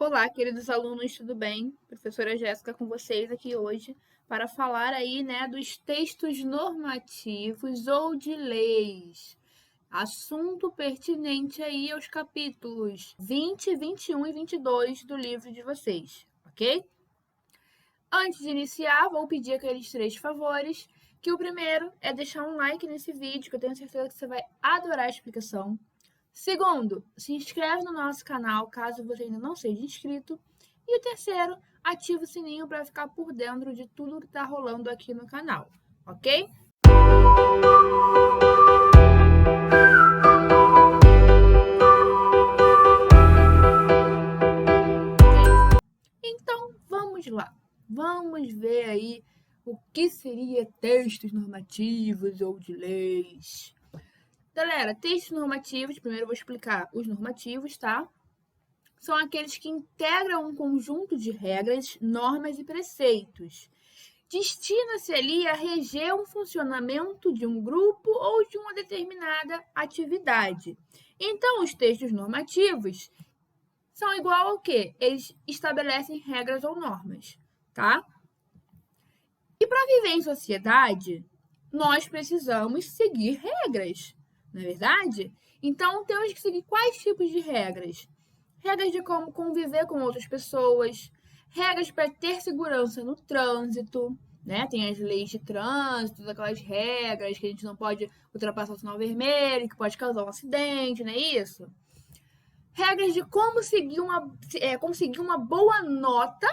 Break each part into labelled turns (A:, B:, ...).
A: Olá, queridos alunos, tudo bem? Professora Jéssica com vocês aqui hoje para falar aí, dos textos normativos ou de leis. Assunto pertinente aí aos capítulos 20, 21 e 22 do livro de vocês, ok? Antes de iniciar, vou pedir aqueles 3 favores, que o primeiro é deixar um like nesse vídeo, que eu tenho certeza que você vai adorar a explicação. Segundo, se inscreve no nosso canal, caso você ainda não seja inscrito. E o terceiro, ativa o sininho para ficar por dentro de tudo que está rolando aqui no canal, ok? Então, vamos lá. Vamos ver aí o que seria textos normativos ou de leis. Galera, textos normativos, primeiro eu vou explicar os normativos, tá? São aqueles que integram um conjunto de regras, normas e preceitos. Destina-se ali a reger um funcionamento de um grupo ou de uma determinada atividade. Então, os textos normativos são igual ao quê? Eles estabelecem regras ou normas, tá? E para viver em sociedade, nós precisamos seguir regras, não é verdade? Então, temos que seguir quais tipos de regras? Regras de como conviver com outras pessoas, regras para ter segurança no trânsito, né? Tem as leis de trânsito, aquelas regras que a gente não pode ultrapassar o sinal vermelho, que pode causar um acidente, não é isso? Regras de como conseguir uma boa nota,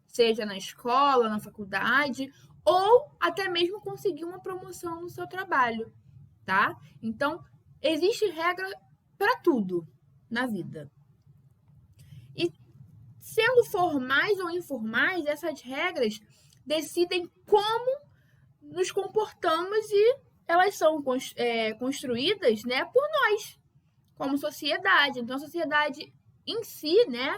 A: seja na escola, na faculdade, ou até mesmo conseguir uma promoção no seu trabalho, tá? Então, existe regra para tudo na vida. E sendo formais ou informais, essas regras decidem como nos comportamos e elas são construídas, né, por nós, como sociedade. Então, a sociedade em si, né,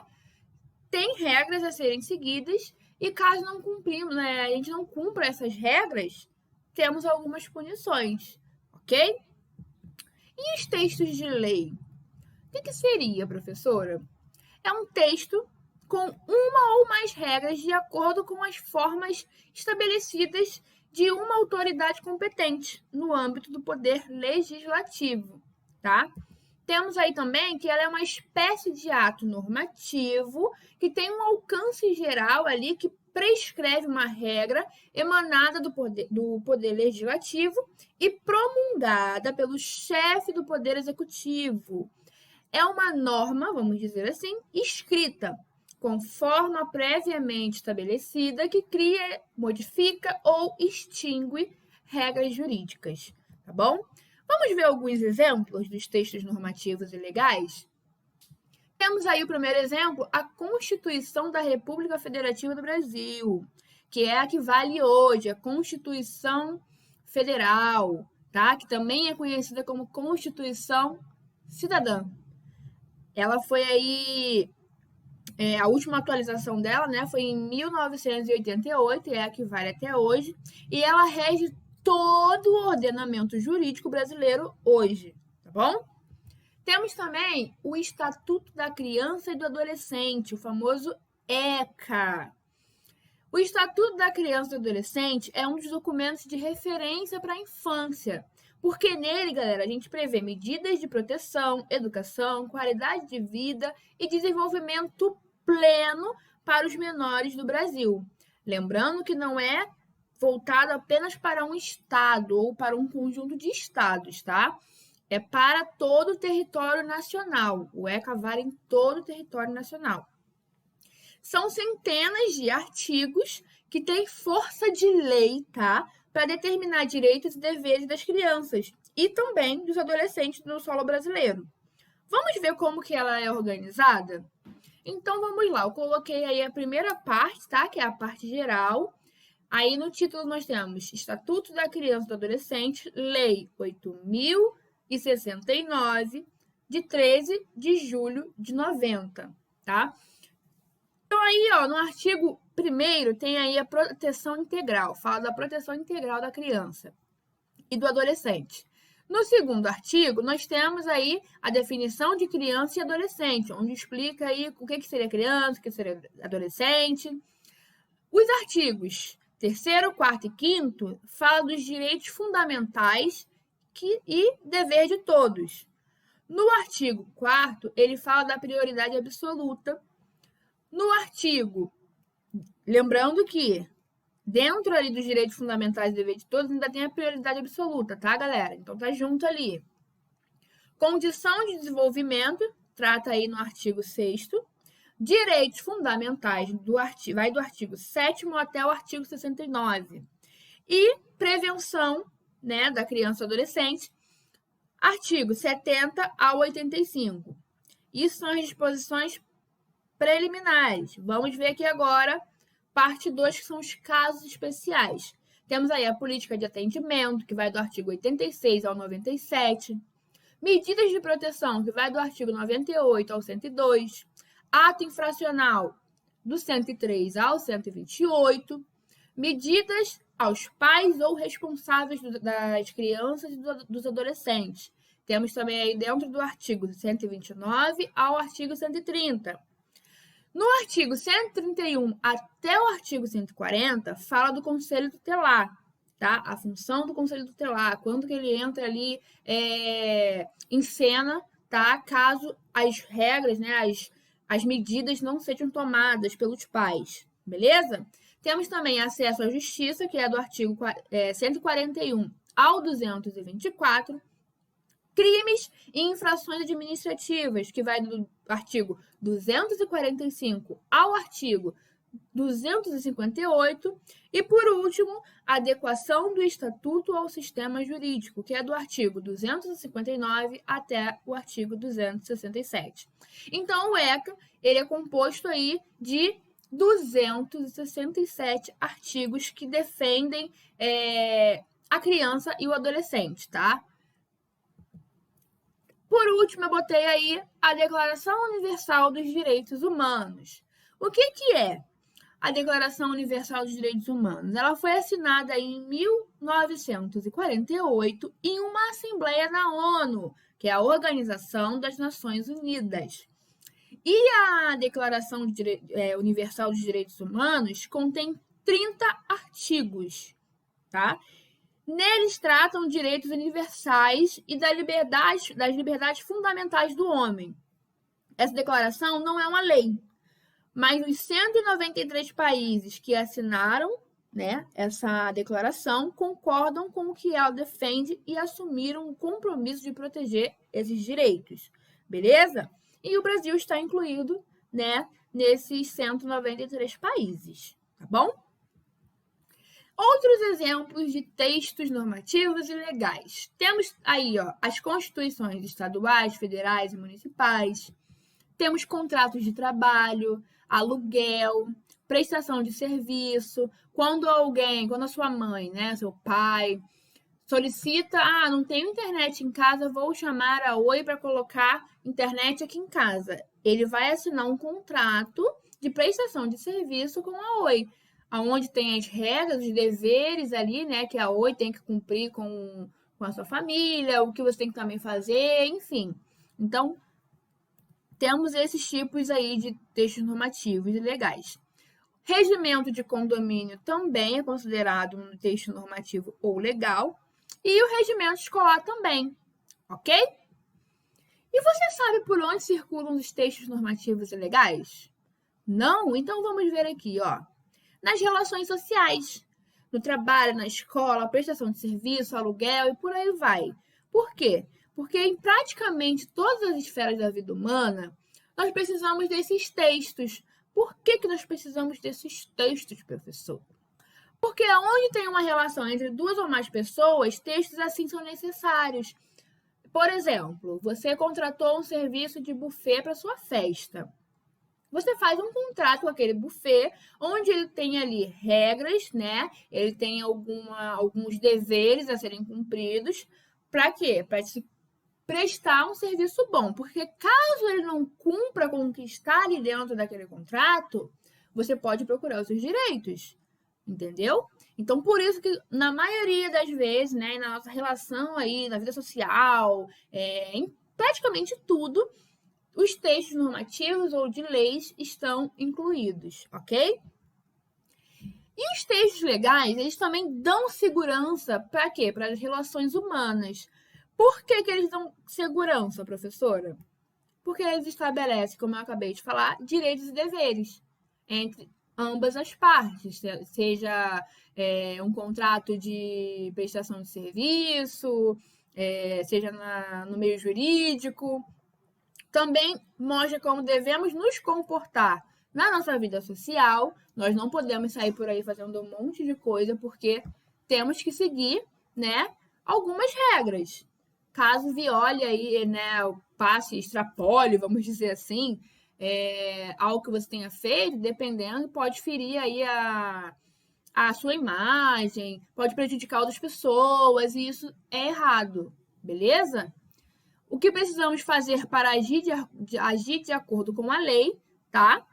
A: tem regras a serem seguidas e caso não cumprimos, né, a gente não cumpra essas regras, temos algumas punições, ok? E os textos de lei? O que seria, professora? É um texto com uma ou mais regras de acordo com as formas estabelecidas de uma autoridade competente no âmbito do poder legislativo, tá? Temos aí também que ela é uma espécie de ato normativo que tem um alcance geral ali que prescreve uma regra emanada do poder legislativo e promulgada pelo chefe do poder executivo. É uma norma, vamos dizer assim, escrita, com forma previamente estabelecida que cria, modifica ou extingue regras jurídicas, tá bom? Vamos ver alguns exemplos dos textos normativos e legais? Temos aí o primeiro exemplo, a Constituição da República Federativa do Brasil, que é a que vale hoje, a Constituição Federal, tá? Que também é conhecida como Constituição Cidadã. Ela foi aí, a última atualização dela, né, foi em 1988, é a que vale até hoje, e ela rege todo o ordenamento jurídico brasileiro hoje, tá bom? Temos também o Estatuto da Criança e do Adolescente, o famoso ECA. O Estatuto da Criança e do Adolescente é um dos documentos de referência para a infância, porque nele, galera, a gente prevê medidas de proteção, educação, qualidade de vida e desenvolvimento pleno para os menores do Brasil. Lembrando que não é voltado apenas para um estado ou para um conjunto de estados, tá? É para todo o território nacional. O ECA vale em todo o território nacional. São centenas de artigos que têm força de lei, tá? Para determinar direitos e deveres das crianças e também dos adolescentes no solo brasileiro. Vamos ver como que ela é organizada? Então, vamos lá. Eu coloquei aí a primeira parte, tá? Que é a parte geral. Aí, no título, nós temos Estatuto da Criança e do Adolescente, Lei 8.069, de 13 de julho de 90, tá? Então, aí, ó, no artigo 1º, tem aí a proteção integral, fala da proteção integral da criança e do adolescente. No segundo artigo, nós temos aí a definição de criança e adolescente, onde explica aí o que seria criança, o que seria adolescente. Os artigos 3º, 4º e 5º falam dos direitos fundamentais e dever de todos. No artigo 4º, ele fala da prioridade absoluta. No artigo, lembrando que dentro ali dos direitos fundamentais e dever de todos, ainda tem a prioridade absoluta, tá, galera? Então tá junto ali. Condição de desenvolvimento, trata aí no artigo 6º. Direitos fundamentais, vai do artigo 7º até o artigo 69. E prevenção, né, da criança e adolescente, artigo 70 ao 85. Isso são as disposições preliminares. Vamos ver aqui agora parte 2, que são os casos especiais. Temos aí a política de atendimento, que vai do artigo 86 ao 97. Medidas de proteção, que vai do artigo 98 ao 102. Ato infracional, do 103 ao 128. Medidas aos pais ou responsáveis das crianças e dos adolescentes. Temos também aí dentro do artigo 129 ao artigo 130. No artigo 131 até o artigo 140, fala do Conselho Tutelar, tá? A função do Conselho Tutelar, quando que ele entra ali em cena, tá? Caso as regras, né, as medidas não sejam tomadas pelos pais, beleza? Temos também acesso à justiça, que é do artigo 141 ao 224. Crimes e infrações administrativas, que vai do artigo 245 ao artigo 258. E, por último, adequação do Estatuto ao sistema jurídico, que é do artigo 259 até o artigo 267. Então, o ECA ele é composto aí de 267 artigos que defendem a criança e o adolescente, tá? Por último, eu botei aí a Declaração Universal dos Direitos Humanos. O que é a Declaração Universal dos Direitos Humanos? Ela foi assinada em 1948 em uma assembleia da ONU, que é a Organização das Nações Unidas. E a Declaração Universal dos Direitos Humanos contém 30 artigos, tá? Neles tratam direitos universais e das liberdades fundamentais do homem. Essa declaração não é uma lei, mas os 193 países que assinaram, né, essa declaração concordam com o que ela defende e assumiram o compromisso de proteger esses direitos, beleza? E o Brasil está incluído, né, nesses 193 países, tá bom? Outros exemplos de textos normativos e legais. Temos aí as constituições estaduais, federais e municipais. Temos contratos de trabalho, aluguel, prestação de serviço. Quando a sua mãe, né, seu pai, solicita, não tenho internet em casa, vou chamar a Oi para colocar internet aqui em casa. Ele vai assinar um contrato de prestação de serviço com a Oi, onde tem as regras, os deveres ali, né, que a Oi tem que cumprir com a sua família, o que você tem que também fazer, enfim. Então, temos esses tipos aí de textos normativos e legais. Regimento de condomínio também é considerado um texto normativo ou legal, e o regimento escolar também, ok? E você sabe por onde circulam os textos normativos e legais? Não? Então vamos ver aqui, nas relações sociais, no trabalho, na escola, prestação de serviço, aluguel e por aí vai. Por quê? Porque em praticamente todas as esferas da vida humana, nós precisamos desses textos. Por que nós precisamos desses textos, professor? Porque onde tem uma relação entre duas ou mais pessoas, textos assim são necessários. Por exemplo, você contratou um serviço de buffet para sua festa. Você faz um contrato com aquele buffet, onde ele tem ali regras, né? Ele tem alguns deveres a serem cumpridos. Para quê? Para se prestar um serviço bom. Porque caso ele não cumpra com o que está ali dentro daquele contrato, você pode procurar os seus direitos. entendeu? Então, por isso que, na maioria das vezes, né, na nossa relação aí, na vida social, em praticamente tudo, os textos normativos ou de leis estão incluídos, ok? E os textos legais, eles também dão segurança para quê? Para as relações humanas. Por que eles dão segurança, professora? Porque eles estabelecem, como eu acabei de falar, direitos e deveres entre ambas as partes, seja um contrato de prestação de serviço, seja no meio jurídico. Também mostra como devemos nos comportar na nossa vida social. Nós não podemos sair por aí fazendo um monte de coisa, porque temos que seguir, né, algumas regras. Caso viole aí, né, passe, extrapole, vamos dizer assim, algo que você tenha feito, dependendo, pode ferir aí a sua imagem, pode prejudicar outras pessoas, e isso é errado, beleza? O que precisamos fazer para agir de acordo com a lei, tá?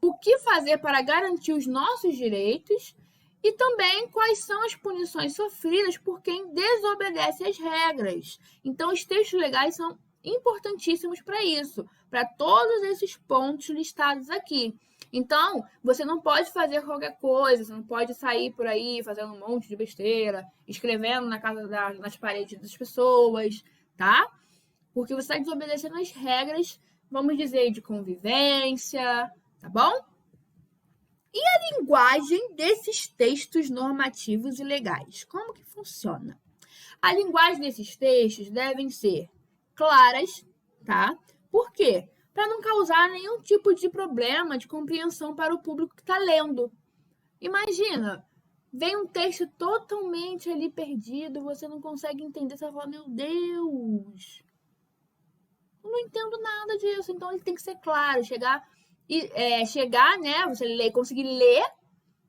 A: O que fazer para garantir os nossos direitos e também quais são as punições sofridas por quem desobedece às regras. Então, os textos legais são importantíssimos para isso, para todos esses pontos listados aqui. Então, você não pode fazer qualquer coisa, você não pode sair por aí fazendo um monte de besteira, escrevendo nas paredes das pessoas, tá? Porque você está desobedecendo as regras, vamos dizer, de convivência, tá bom? E a linguagem desses textos normativos e legais? Como que funciona? A linguagem desses textos devem ser claras, tá? Por quê? Para não causar nenhum tipo de problema de compreensão para o público que está lendo. Imagina, vem um texto totalmente ali perdido, você não consegue entender, você fala, meu Deus, eu não entendo nada disso. Então ele tem que ser claro, chegar, né? Você conseguir ler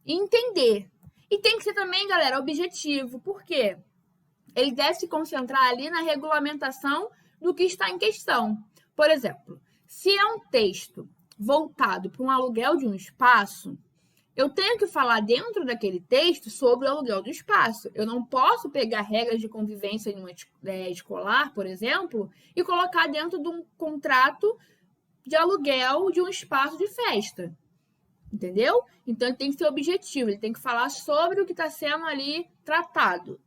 A: e entender. E tem que ser também, galera, objetivo. Por quê? Ele deve se concentrar ali na regulamentação do que está em questão. Por exemplo, se é um texto voltado para um aluguel de um espaço, eu tenho que falar dentro daquele texto sobre o aluguel do espaço. Eu não posso pegar regras de convivência em uma escolar, por exemplo, e colocar dentro de um contrato de aluguel de um espaço de festa. Entendeu? Então, ele tem que ser objetivo, ele tem que falar sobre o que está sendo ali tratado.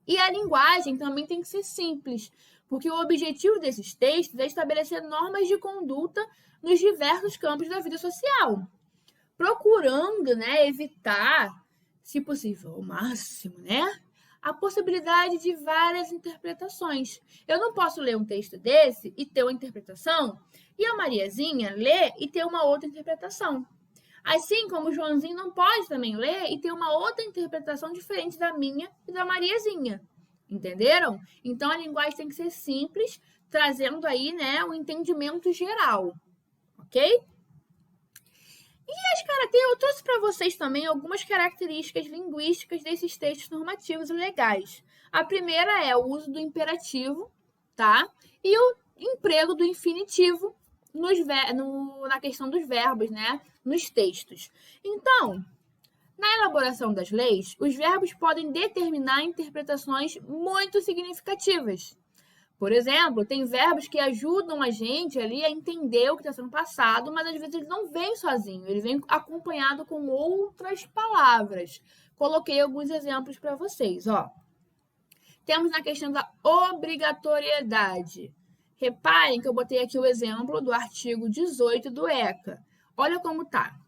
A: E a linguagem também tem que ser simples, porque o objetivo desses textos é estabelecer normas de conduta nos diversos campos da vida social, procurando, né, evitar, se possível, ao máximo, né, a possibilidade de várias interpretações. Eu não posso ler um texto desse e ter uma interpretação, e a Mariazinha ler e ter uma outra interpretação. Assim como o Joãozinho não pode também ler e ter uma outra interpretação diferente da minha e da Mariazinha. Entenderam? Então, a linguagem tem que ser simples, trazendo aí, né, um entendimento geral. Ok? E eu trouxe para vocês também algumas características linguísticas desses textos normativos e legais. A primeira é o uso do imperativo, tá? E o emprego do infinitivo na questão dos verbos, né? Nos textos. Então, na elaboração das leis, os verbos podem determinar interpretações muito significativas. Por exemplo, tem verbos que ajudam a gente ali a entender o que está sendo passado, mas às vezes ele não vem sozinho, ele vem acompanhado com outras palavras. Coloquei alguns exemplos para vocês, ó. Temos na questão da obrigatoriedade. Reparem que eu botei aqui o exemplo do artigo 18 do ECA. Olha como tá.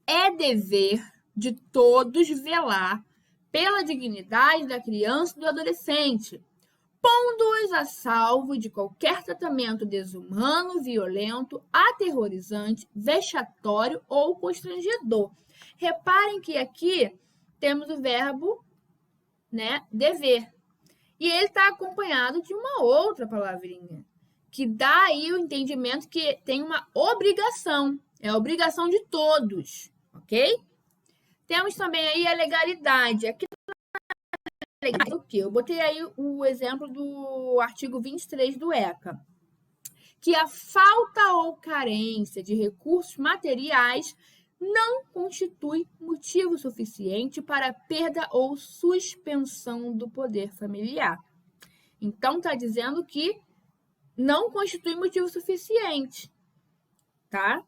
A: É dever de todos velar pela dignidade da criança e do adolescente, pondo-os a salvo de qualquer tratamento desumano, violento, aterrorizante, vexatório ou constrangedor. Reparem que aqui temos o verbo, né, dever. E ele está acompanhado de uma outra palavrinha, que dá aí o entendimento que tem uma obrigação. É a obrigação de todos, ok? Temos também aí a legalidade. Aqui o quê? Eu botei aí o exemplo do artigo 23 do ECA, que a falta ou carência de recursos materiais não constitui motivo suficiente para perda ou suspensão do poder familiar. Então, está dizendo que não constitui motivo suficiente, tá?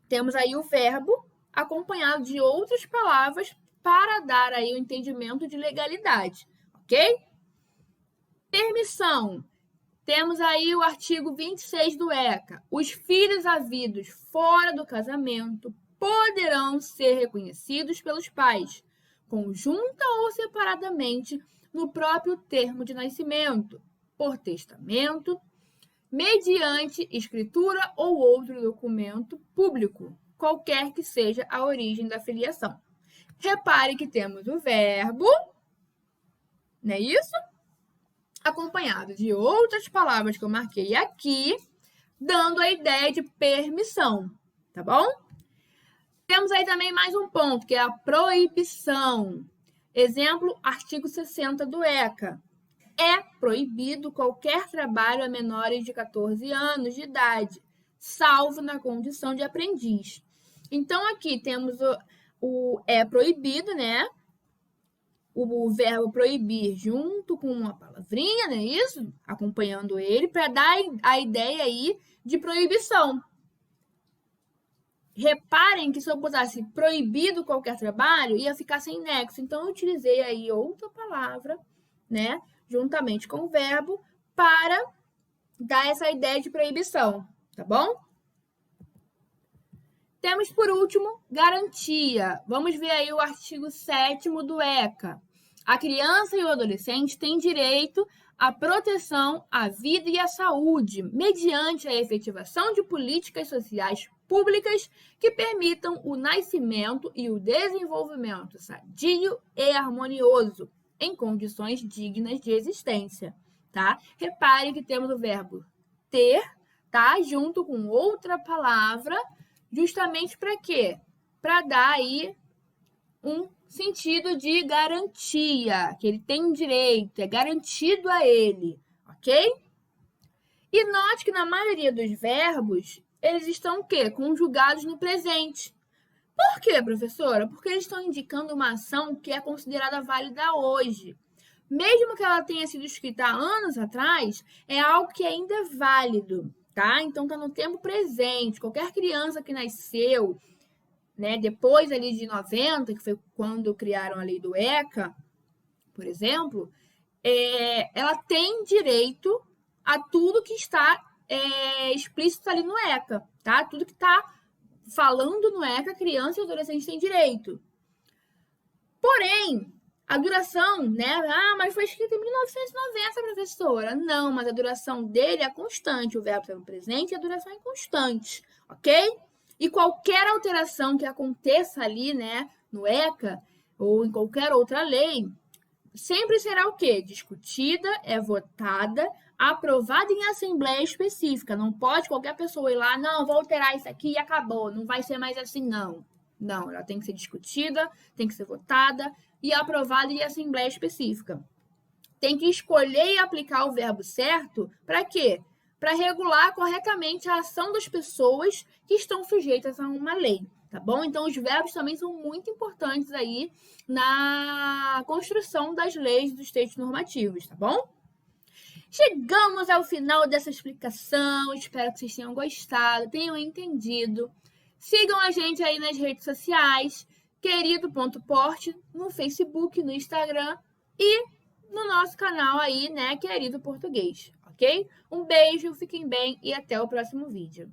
A: Temos aí o verbo acompanhado de outras palavras para dar aí o entendimento de legalidade, ok? Permissão. Temos aí o artigo 26 do ECA. Os filhos havidos fora do casamento poderão ser reconhecidos pelos pais, conjunta ou separadamente, no próprio termo de nascimento, por testamento, mediante escritura ou outro documento público, qualquer que seja a origem da filiação. Repare que temos o verbo, não é isso? Acompanhado de outras palavras que eu marquei aqui, dando a ideia de permissão, tá bom? Temos aí também mais um ponto, que é a proibição. Exemplo, artigo 60 do ECA. É proibido qualquer trabalho a menores de 14 anos de idade, salvo na condição de aprendiz. Então, aqui temos o é proibido, né? O verbo proibir junto com uma palavrinha, não é isso? Acompanhando ele, para dar a ideia aí de proibição. Reparem que se eu botasse proibido qualquer trabalho, ia ficar sem nexo. Então, eu utilizei aí outra palavra, né? Juntamente com o verbo, para dar essa ideia de proibição, tá bom? Temos, por último, garantia. Vamos ver aí o artigo 7º do ECA. A criança e o adolescente têm direito à proteção à vida e à saúde, mediante a efetivação de políticas sociais públicas que permitam o nascimento e o desenvolvimento sadio e harmonioso, em condições dignas de existência, tá? Repare que temos o verbo ter, tá? Junto com outra palavra, justamente para quê? Para dar aí um sentido de garantia, que ele tem direito, é garantido a ele, ok? E note que na maioria dos verbos, eles estão o quê? Conjugados no presente. Por quê, professora? Porque eles estão indicando uma ação que é considerada válida hoje. Mesmo que ela tenha sido escrita há anos atrás, é algo que ainda é válido, tá? Então, está no tempo presente. Qualquer criança que nasceu, né, depois ali de 90, que foi quando criaram a lei do ECA, por exemplo, ela tem direito a tudo que está explícito ali no ECA, tá? Tudo que está falando no ECA, criança e adolescente têm direito. Porém, a duração, né? Mas foi escrito em 1990, professora. Não, mas a duração dele é constante. O verbo está no presente e a duração é constante, ok? E qualquer alteração que aconteça ali, né, no ECA ou em qualquer outra lei, sempre será o quê? Discutida, votada, aprovada em assembleia específica. Não pode qualquer pessoa ir lá, não, vou alterar isso aqui e acabou. Não vai ser mais assim, não. Não, ela tem que ser discutida, tem que ser votada e aprovada em assembleia específica. Tem que escolher e aplicar o verbo certo para quê? Para regular corretamente a ação das pessoas que estão sujeitas a uma lei, tá bom? Então, os verbos também são muito importantes aí na construção das leis dos textos normativos, tá bom? Chegamos ao final dessa explicação, espero que vocês tenham gostado, tenham entendido. Sigam a gente aí nas redes sociais, querido.porte, no Facebook, no Instagram e no nosso canal aí, né, Querido Português, ok? Um beijo, fiquem bem e até o próximo vídeo.